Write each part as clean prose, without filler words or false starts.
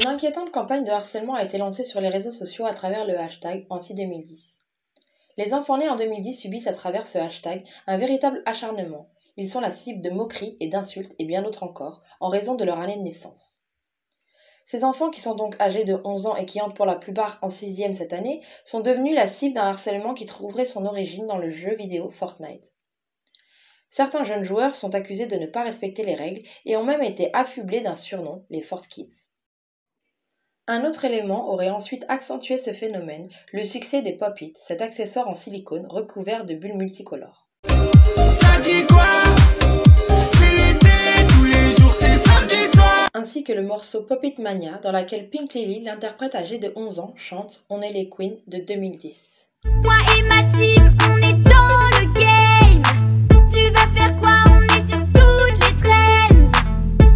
Une inquiétante campagne de harcèlement a été lancée sur les réseaux sociaux à travers le hashtag Anti-2010. Les enfants nés en 2010 subissent à travers ce hashtag un véritable acharnement. Ils sont la cible de moqueries et d'insultes et bien d'autres encore, en raison de leur année de naissance. Ces enfants, qui sont donc âgés de 11 ans et qui entrent pour la plupart en 6e cette année, sont devenus la cible d'un harcèlement qui trouverait son origine dans le jeu vidéo Fortnite. Certains jeunes joueurs sont accusés de ne pas respecter les règles et ont même été affublés d'un surnom, les Fortkids. Un autre élément aurait ensuite accentué ce phénomène, le succès des Pop-It, cet accessoire en silicone recouvert de bulles multicolores. Ainsi que le morceau Pop-It Mania, dans laquelle Pink Lily, l'interprète âgée de 11 ans, chante On est les Queens de 2010. Moi et ma team, on est dans le game. Tu vas faire quoi? On est sur toutes les trends.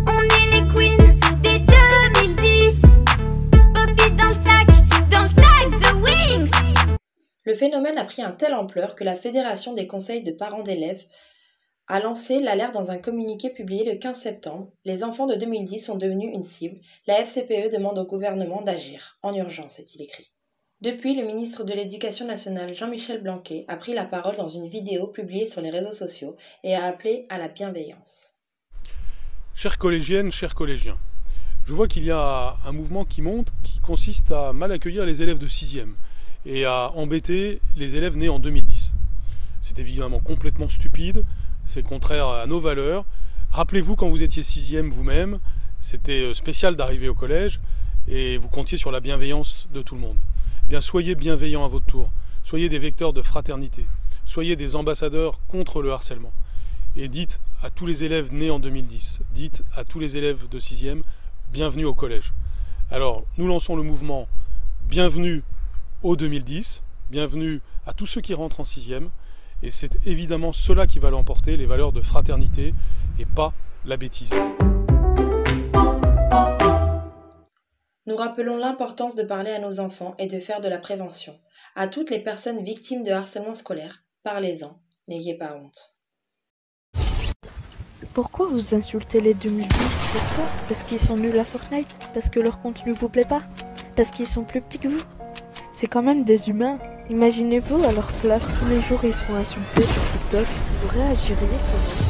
On est les queens dès 2010. Pop-It dans le sac de Wings. Le phénomène a pris un telle ampleur que la Fédération des conseils de parents d'élèves a lancé l'alerte dans un communiqué publié le 15 septembre. Les enfants de 2010 sont devenus une cible. La FCPE demande au gouvernement d'agir. En urgence, est-il écrit. Depuis, le ministre de l'Éducation nationale Jean-Michel Blanquer a pris la parole dans une vidéo publiée sur les réseaux sociaux et a appelé à la bienveillance. Chères collégiennes, chers collégiens, je vois qu'il y a un mouvement qui monte qui consiste à mal accueillir les élèves de 6e et à embêter les élèves nés en 2010. C'est évidemment complètement stupide. C'est contraire à nos valeurs. Rappelez-vous quand vous étiez 6e vous-même, c'était spécial d'arriver au collège et vous comptiez sur la bienveillance de tout le monde. Eh bien, soyez bienveillants à votre tour, soyez des vecteurs de fraternité, soyez des ambassadeurs contre le harcèlement. Et dites à tous les élèves nés en 2010, dites à tous les élèves de 6e, bienvenue au collège. Alors, nous lançons le mouvement Bienvenue au 2010, bienvenue à tous ceux qui rentrent en 6e. Et c'est évidemment cela qui va l'emporter, les valeurs de fraternité et pas la bêtise. Nous rappelons l'importance de parler à nos enfants et de faire de la prévention. À toutes les personnes victimes de harcèlement scolaire, parlez-en, n'ayez pas honte. Pourquoi vous insultez les 2010? Pourquoi? Parce qu'ils sont nuls à Fortnite? Parce que leur contenu vous plaît pas? Parce qu'ils sont plus petits que vous? C'est quand même des humains. Imaginez-vous à leur place, tous les jours ils seront insultés sur TikTok, vous réagiriez comment?